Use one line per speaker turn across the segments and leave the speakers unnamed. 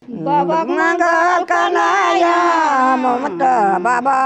मंगल कनाया ममता बाबा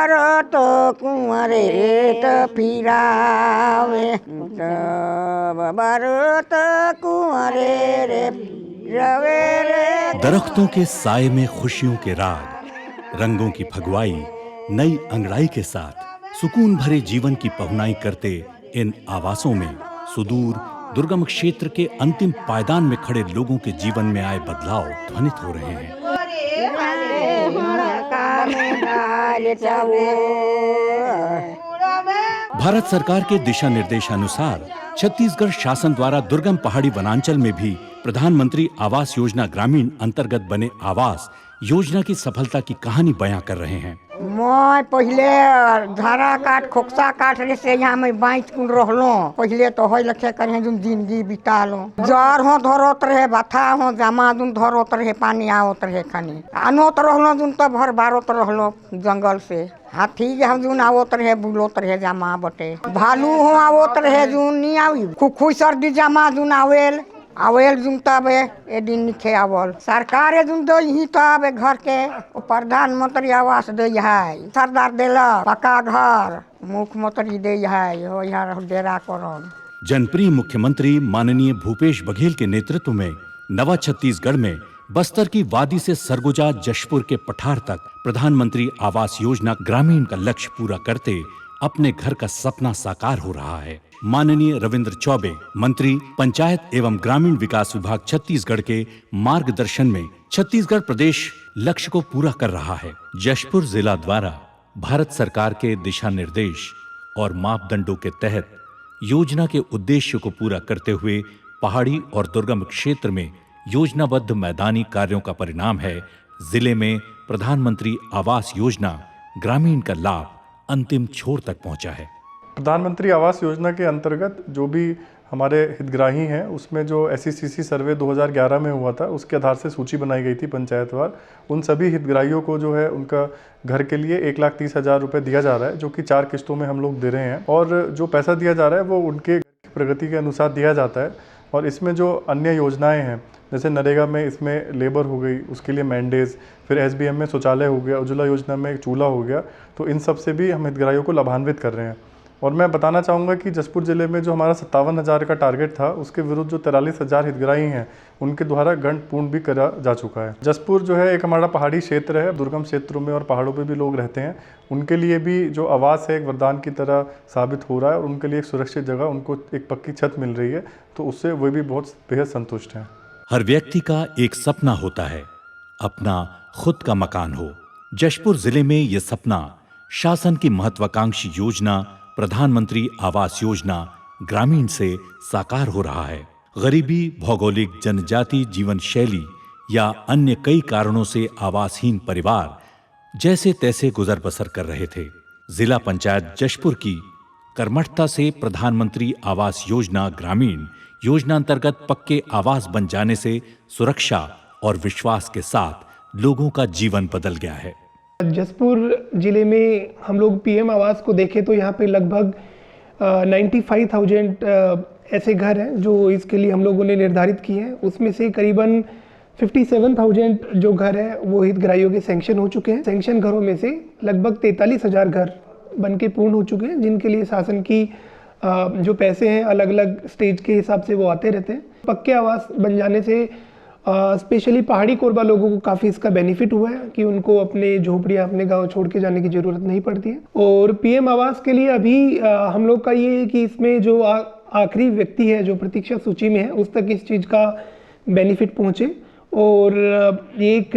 रत कुंवरे त फिरावे बाबा रत कुंवरे रे रवे रे।
दरख्तों के साए में खुशियों के राग, रंगों की फगवाई नई अंगड़ाई के साथ सुकून भरे जीवन की पहुनाई करते इन आवासों में सुदूर दुर्गम क्षेत्र के अंतिम पायदान में खड़े लोगों के जीवन में आए बदलाव ध्वनित हो रहे हैं। भारत सरकार के दिशा निर्देशानुसार छत्तीसगढ़ शासन द्वारा दुर्गम पहाड़ी वनांचल में भी प्रधानमंत्री आवास योजना ग्रामीण अंतर्गत बने आवास योजना की सफलता की कहानी बयां कर रहे हैं।
मैं पहले धारा काट खोक्सा काट रे से यहाँ मैं बाइच कुन रहलो। पहले तो होय लखे करे जुन जिंदगी बितालो। जार हो धरोत रहे बाथा हो जमा जुन धरोत रहे पानी आवत रहे खानी आनोत रहलो जुन तो भर बारोत रहलो जंगल से। हाथी हम जुन आवत रहे बुलोत रहे जमा बटे। भालू हो आवत रहे जुन नी आवी खुखुई सर्दी जमा जुन आवेल जुन तबे ए दिन निखे आवल। सरकार जुन दो ही तबे घर के प्रधानमंत्री आवास दे है। सरदार देला पक्का घर मुख्यमंत्री दे है हो यहाँ डेरा करन।
जनप्रिय मुख्यमंत्री माननीय भूपेश बघेल के नेतृत्व में नवा छत्तीसगढ़ में बस्तर की वादी से सरगुजा जशपुर के पठार तक प्रधानमंत्री आवास योजना ग्रामीण का लक्ष्य पूरा करते अपने घर का सपना साकार हो रहा है। माननीय रविंद्र चौबे मंत्री पंचायत एवं ग्रामीण विकास विभाग छत्तीसगढ़ के मार्गदर्शन में छत्तीसगढ़ प्रदेश लक्ष्य को पूरा कर रहा है। जशपुर जिला द्वारा भारत सरकार के दिशा निर्देश और मापदंडों के तहत योजना के उद्देश्य को पूरा करते हुए पहाड़ी और दुर्गम क्षेत्र में योजनाबद्ध मैदानी कार्यों का परिणाम है जिले में प्रधानमंत्री आवास योजना ग्रामीण का लाभ अंतिम छोर तक पहुंचा है।
प्रधानमंत्री आवास योजना के अंतर्गत जो भी हमारे हितग्राही हैं उसमें जो SECC सर्वे 2011 में हुआ था उसके आधार से सूची बनाई गई थी पंचायतवार। उन सभी हितग्राहियों को जो है उनका घर के लिए 1,30,000 रुपये दिया जा रहा है जो कि 4 किस्तों में हम लोग दे रहे हैं। और जो पैसा दिया जा रहा है वो उनके प्रगति के अनुसार दिया जाता है। और इसमें जो अन्य योजनाएँ हैं जैसे नरेगा में इसमें लेबर हो गई उसके लिए मैंडेज, फिर SBM में शौचालय हो गया, उज्ज्वला योजना में चूल्हा हो गया, तो इन सब से भी हम हितग्राहियों को लाभान्वित कर रहे हैं। और मैं बताना चाहूँगा कि जशपुर ज़िले में जो हमारा 57,000 का टारगेट था उसके विरुद्ध जो 43,000 हितग्राही हैं उनके द्वारा गण पूर्ण भी करा जा चुका है। जशपुर जो है एक हमारा पहाड़ी क्षेत्र है, दुर्गम क्षेत्रों में और पहाड़ों पे भी लोग रहते हैं, उनके लिए भी जो आवास है एक वरदान की तरह साबित हो रहा है और उनके लिए एक सुरक्षित जगह उनको एक पक्की छत मिल रही है, तो उससे वे भी बहुत बेहद संतुष्ट हैं।
हर व्यक्ति का एक सपना होता है अपना खुद का मकान हो। जशपुर जिले में यह सपना शासन की महत्वाकांक्षी योजना प्रधानमंत्री आवास योजना ग्रामीण से साकार हो रहा है। गरीबी, भौगोलिक, जनजाति जीवन शैली या अन्य कई कारणों से आवासहीन परिवार जैसे तैसे गुजर बसर कर रहे थे। जिला पंचायत जशपुर की कर्मठता से प्रधानमंत्री आवास योजना ग्रामीण योजना अंतर्गत पक्के आवास बन जाने से सुरक्षा और विश्वास के साथ लोगों का जीवन बदल गया है।
जशपुर जिले में हम लोग PM आवास को देखें तो यहाँ पे लगभग 95,000 ऐसे घर हैं जो इसके लिए हम लोगों ने निर्धारित किए हैं। उसमें से करीबन 57,000 जो घर है वो हितग्राहियों के सैंक्शन हो चुके हैं। सैंक्शन घरों में से लगभग 43,000 घर बनके पूर्ण हो चुके हैं जिनके लिए शासन की जो पैसे हैं अलग अलग स्टेज के हिसाब से वो आते रहते हैं। पक्के आवास बन जाने से स्पेशली पहाड़ी कोरबा लोगों को काफ़ी इसका बेनिफिट हुआ है कि उनको अपने झोपड़ियाँ अपने गांव छोड़ के जाने की ज़रूरत नहीं पड़ती है। और PM आवास के लिए अभी हम लोग का ये है कि इसमें जो आखिरी व्यक्ति है जो प्रतीक्षा सूची में है उस तक इस चीज़ का बेनिफिट पहुँचे। और एक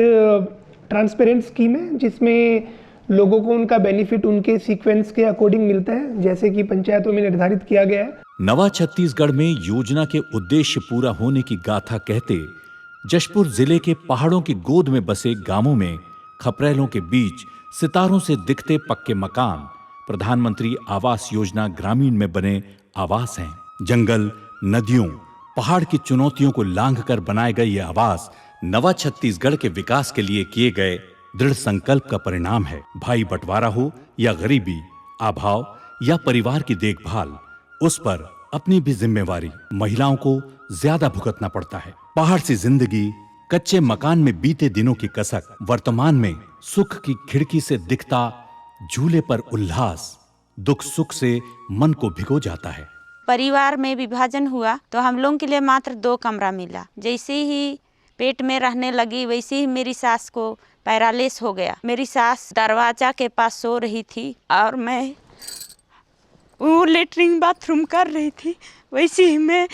ट्रांसपेरेंट स्कीम है जिसमें लोगों को उनका बेनिफिट उनके सीक्वेंस के अकॉर्डिंग मिलता है जैसे कि पंचायतों में निर्धारित किया गया है।
नवा छत्तीसगढ़ में योजना के उद्देश्य पूरा होने की गाथा कहते जशपुर जिले के पहाड़ों की गोद में बसे गांवों में खपरेलों के बीच सितारों से दिखते पक्के मकान प्रधानमंत्री आवास योजना ग्रामीण में बने आवास हैं। जंगल, नदियों, पहाड़ की चुनौतियों को लांघकर बनाए गए ये आवास नवा छत्तीसगढ़ के विकास के लिए किए गए दृढ़ संकल्प का परिणाम है। भाई बंटवारा हो या गरीबी, अभाव या परिवार की देखभाल, उस पर अपनी भी जिम्मेवारी महिलाओं को ज्यादा भुगतना पड़ता है। पहाड़ सी जिंदगी कच्चे मकान में बीते दिनों की कसक वर्तमान में सुख की खिड़की से दिखता झूले पर उल्लास दुख सुख से मन को भिगो जाता है।
परिवार में विभाजन हुआ तो हम लोगों के लिए मात्र 2 कमरा मिला। जैसे ही पेट में रहने लगी वैसे ही मेरी सास को पैरालिस हो गया। मेरी सास दरवाजा के पास सो रही थी और मैं वो लेटरिन बाथरूम कर रही थी। वैसे ही मैं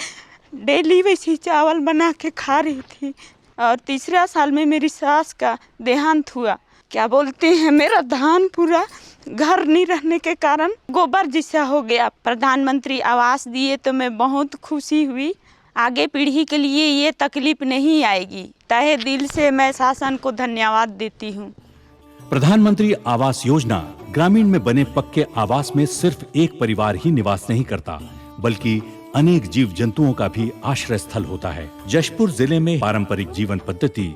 डेली वैसे ही चावल बना के खा रही थी। और तीसरा साल में मेरी सास का देहांत हुआ। क्या बोलते हैं, मेरा धान पूरा घर नहीं रहने के कारण गोबर जैसा हो गया। प्रधानमंत्री आवास दिए तो मैं बहुत खुशी हुई। आगे पीढ़ी के लिए ये तकलीफ नहीं आएगी। तहे दिल से मैं शासन को धन्यवाद देती हूँ।
प्रधानमंत्री आवास योजना ग्रामीण में बने पक्के आवास में सिर्फ एक परिवार ही निवास नहीं करता, बल्कि अनेक जीव जंतुओं का भी आश्रय स्थल होता है। जशपुर जिले में पारंपरिक जीवन पद्धति,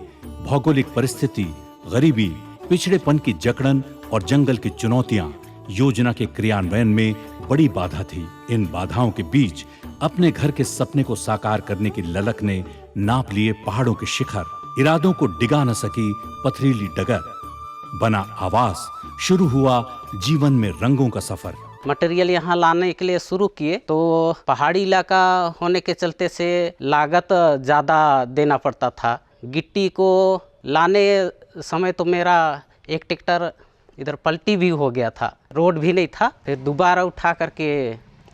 भौगोलिक परिस्थिति, गरीबी, पिछड़ेपन की जकड़न और जंगल की चुनौतियां योजना के क्रियान्वयन में बड़ी बाधा थी। इन बाधाओं के बीच अपने घर के सपने को साकार करने की ललक ने नाप लिए पहाड़ों के शिखर। इरादों को डिगा न सकी पथरीली डगर। बना आवास, शुरू हुआ जीवन में रंगों का सफर।
मटेरियल यहाँ लाने के लिए शुरू किए तो पहाड़ी इलाका होने के चलते से लागत ज़्यादा देना पड़ता था। गिट्टी को लाने समय तो मेरा एक ट्रैक्टर इधर पलटी भी हो गया था, रोड भी नहीं था। फिर दोबारा उठा करके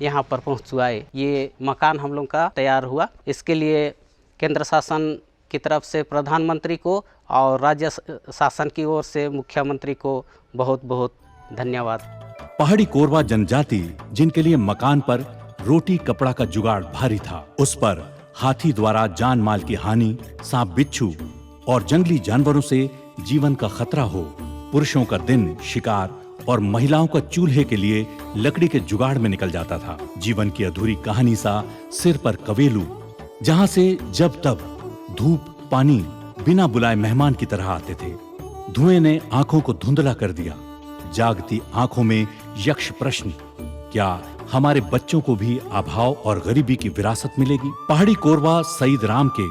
यहाँ पर पहुँचवाए। ये मकान हम लोग का तैयार हुआ। इसके लिए केंद्र शासन की तरफ से प्रधानमंत्री को और राज्य शासन की ओर से मुख्यमंत्री को बहुत बहुत धन्यवाद।
पहाड़ी कोरवा जनजाति जिनके लिए मकान पर रोटी कपड़ा का जुगाड़ भारी था, उस पर हाथी द्वारा जान माल की हानि, सांप बिच्छू और जंगली जानवरों से जीवन का खतरा हो, पुरुषों का दिन शिकार और महिलाओं का चूल्हे के लिए लकड़ी के जुगाड़ में निकल जाता था। जीवन की अधूरी कहानी सा सिर पर कवेलू, जहां से जब तब धूप पानी बिना बुलाए मेहमान की तरह आते थे। धुएं ने आंखों को धुंधला कर दिया। जागती आंखों में यक्ष प्रश्न, क्या हमारे बच्चों को भी अभाव और गरीबी की विरासत मिलेगी? पहाड़ी कोरवा सईद राम के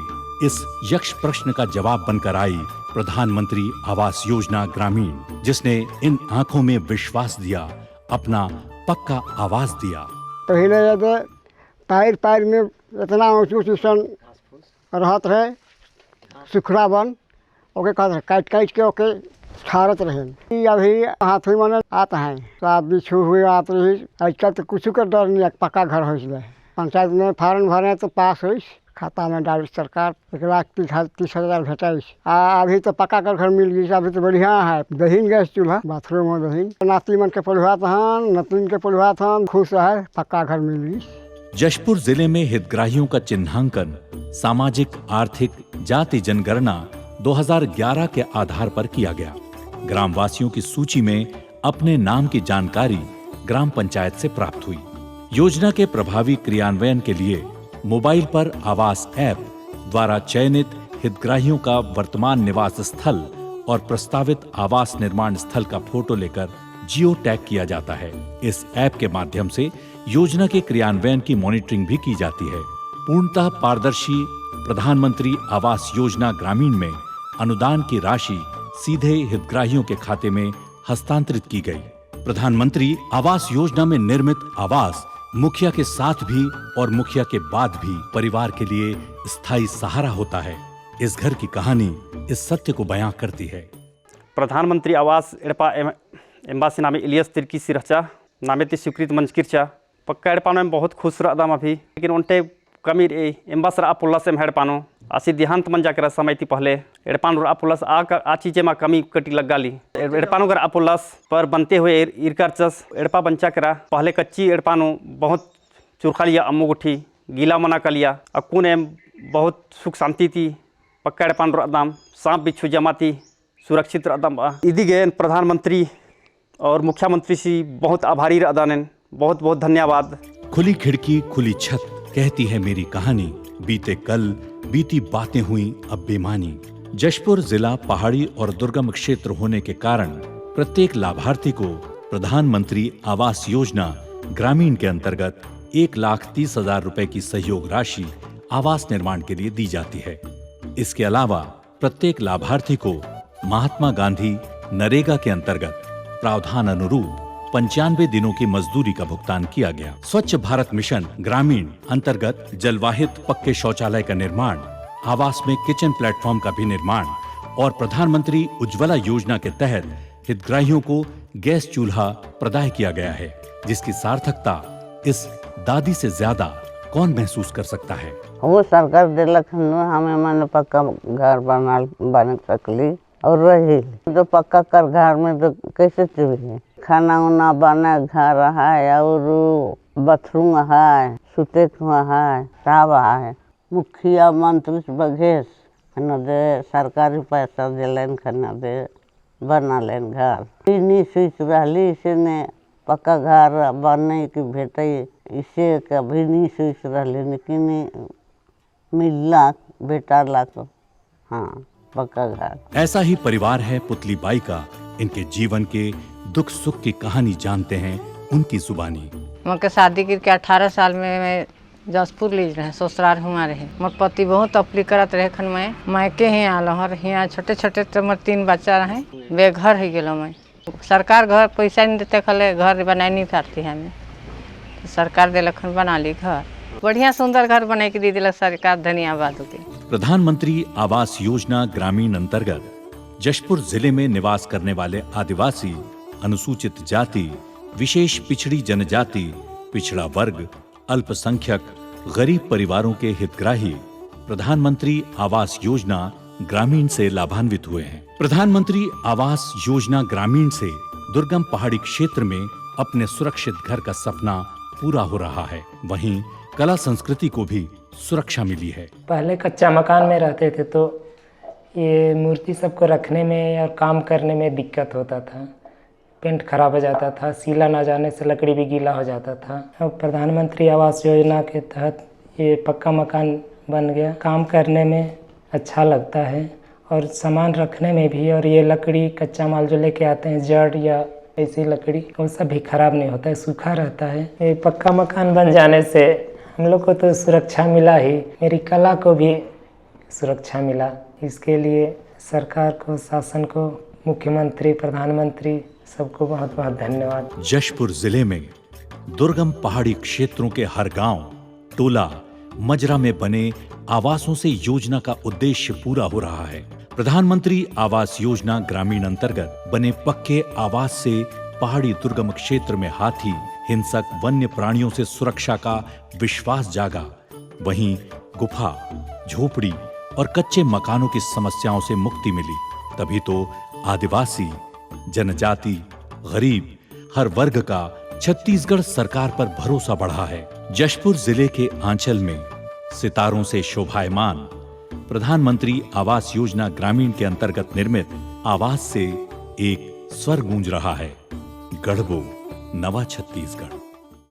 इस यक्ष प्रश्न का जवाब बनकर आई प्रधानमंत्री आवास योजना ग्रामीण, जिसने इन आंखों में विश्वास दिया, अपना पक्का आवास दिया।
पहले जब पैर पैर में इतना ऊँची सन रहत रहे, सुखड़ा बन ओके काट काट के ओके छारत रहे। अभी हाथी मन आता है, साफ बिच्छू हुए आते रही। आजकल तो कुछ का डर नहीं, पक्का घर हो गया। पंचायत में फार्म भरे तो पास हुई, खाता में डाली सरकार 1,30,000 भेटाइस। अभी तो पक्का का घर मिल गई। अभी तो बढ़िया है, दहीन गैस चूल्हा, बाथरूम और दहीन। नाती मन के पढ़ुआत हन, नतीन के पढ़ुआत हन, खुश है, पक्का घर मिल गई।
जशपुर जिले में हितग्राहियों का चिन्हांकन सामाजिक आर्थिक जाति जनगणना 2011 के आधार पर किया गया। ग्रामवासियों की सूची में अपने नाम की जानकारी ग्राम पंचायत से प्राप्त हुई। योजना के प्रभावी क्रियान्वयन के लिए मोबाइल पर आवास ऐप द्वारा चयनित हितग्राहियों का वर्तमान निवास स्थल और प्रस्तावित आवास निर्माण स्थल का फोटो लेकर जियो टैग किया जाता है। इस ऐप के माध्यम से योजना के क्रियान्वयन की मॉनिटरिंग भी की जाती है। पूर्णतः पारदर्शी प्रधानमंत्री आवास योजना ग्रामीण में अनुदान की राशि सीधे हितग्राहियों के खाते में हस्तांतरित की गई। प्रधानमंत्री आवास योजना में निर्मित आवास मुखिया के साथ भी और मुखिया के बाद भी परिवार के लिए स्थायी सहारा होता है। इस घर की कहानी इस सत्य को बयां करती है।
प्रधानमंत्री आवास एड़पा एम्बासी नामे इलियस तिरकी सिरचा नामे ती स्वीकृत मंच किरचा पक्का एड़पानो में बहुत खुश रहा अभी। लेकिन उनटे कमी एम्बास रहा पुल्ला से हेड़पानो आसी देहांत मन जाकर समय थी पहले एड़पानो रहा पुल्लस आ चीजें में कमी कटी लग गाली। एड़पानो कर पुल्लस पर बनते हुए इरकर चस एड़पा बंचा करा पहले कच्ची एड़पानो बहुत चुरखा लिया, अम्मू गुठी गीला मना कर लिया। अक्कू ने बहुत सुख शांति थी। पक्का एड़पानो रदाम सांप बिच्छू जमाती सुरक्षित रदाम। इदी गए प्रधानमंत्री और मुख्यमंत्री से बहुत आभारी रदान, बहुत बहुत धन्यवाद।
खुली खिड़की खुली छत कहती है मेरी कहानी। बीते कल बीती बातें हुई अब बेमानी। जशपुर जिला पहाड़ी और दुर्गम क्षेत्र होने के कारण प्रत्येक लाभार्थी को प्रधानमंत्री आवास योजना ग्रामीण के अंतर्गत 1,30,000 रुपए की सहयोग राशि आवास निर्माण के लिए दी जाती है। इसके अलावा प्रत्येक लाभार्थी को महात्मा गांधी नरेगा के अंतर्गत प्रावधान अनुरूप 95 दिनों की मजदूरी का भुगतान किया गया। स्वच्छ भारत मिशन ग्रामीण अंतर्गत जलवाहित पक्के शौचालय का निर्माण, आवास में किचन प्लेटफॉर्म का भी निर्माण और प्रधानमंत्री उज्ज्वला योजना के तहत हितग्राहियों को गैस चूल्हा प्रदान किया गया है, जिसकी सार्थकता इस दादी से ज्यादा कौन महसूस कर सकता है।
वो सरकार दिलक हमें मन पक्का घर बना सकली और रही जो पक्का कर घर में तो कैसे चुभी खाना उना बना घर है और बाथरूम है, सुते है, सब है। मुखिया मंत्री बघेश दे सरकारी पैसा दिलन खाना दे बना लेन घर नहीं सोच रही से ने पक्का घर बने की भेटे इसे कभी नहीं सोच रही लेकिन मिलला बेटा ला तो हाँ पक्का घर।
ऐसा ही परिवार है पुतली बाई का। इनके जीवन के दुख सुख की कहानी जानते हैं उनकी जुबानी।
मोके शादी करके 18 साल में मैं जसपुर लीज रहे ससुराल हुआ रहे। मोर पति बहुत अपली करत रहे खन मैं मायके ही आल हर यहाँ छोटे छोटे तो मोर 3 बच्चा रहे बेघर हो गलो। मैं सरकार घर पैसा नहीं देते खले घर बनाई नहीं पाती हमें तो सरकार दिलखन बना ली घर बढ़िया सुंदर घर बना के दी दिलक सरकार धन्यवाद होती।
प्रधानमंत्री आवास योजना ग्रामीण अंतर्गत जशपुर जिले में निवास करने वाले आदिवासी, अनुसूचित जाति, विशेष पिछड़ी जनजाति, पिछड़ा वर्ग, अल्पसंख्यक, गरीब परिवारों के हितग्राही प्रधानमंत्री आवास योजना ग्रामीण से लाभान्वित हुए हैं। प्रधानमंत्री आवास योजना ग्रामीण से दुर्गम पहाड़ी क्षेत्र में अपने सुरक्षित घर का सपना पूरा हो रहा है। वहीं कला संस्कृति को भी सुरक्षा मिली है।
पहले कच्चा मकान में रहते थे तो ये मूर्ति सबको रखने में और काम करने में दिक्कत होता था, पेंट खराब हो जाता था, सीला ना जाने से लकड़ी भी गीला हो जाता था। अब प्रधानमंत्री आवास योजना के तहत ये पक्का मकान बन गया, काम करने में अच्छा लगता है और सामान रखने में भी। और ये लकड़ी कच्चा माल जो लेके आते हैं जड़ या ऐसी लकड़ी वो सब भी खराब नहीं होता है, सूखा रहता है। ये पक्का मकान बन जाने से हम लोग को तो सुरक्षा मिला ही, मेरी कला को भी सुरक्षा मिला। इसके लिए सरकार को, शासन को, मुख्यमंत्री, प्रधानमंत्री सबको बहुत बहुत धन्यवाद।
जशपुर जिले में दुर्गम पहाड़ी क्षेत्रों के हर गांव, टोला, मजरा में बने आवासों से योजना का उद्देश्य पूरा हो रहा है। प्रधानमंत्री आवास योजना ग्रामीण अंतर्गत बने पक्के आवास से पहाड़ी दुर्गम क्षेत्र में हाथी, हिंसक वन्य प्राणियों से सुरक्षा का विश्वास जागा। वहीं गुफा, झोपड़ी और कच्चे मकानों की समस्याओं से मुक्ति मिली। तभी तो आदिवासी, जनजाति, गरीब हर वर्ग का छत्तीसगढ़ सरकार पर भरोसा बढ़ा है। जशपुर जिले के आंचल में सितारों से शोभायमान प्रधानमंत्री आवास योजना ग्रामीण के अंतर्गत निर्मित आवास से एक स्वर गूंज रहा है, गढ़बो, नवा छत्तीसगढ़।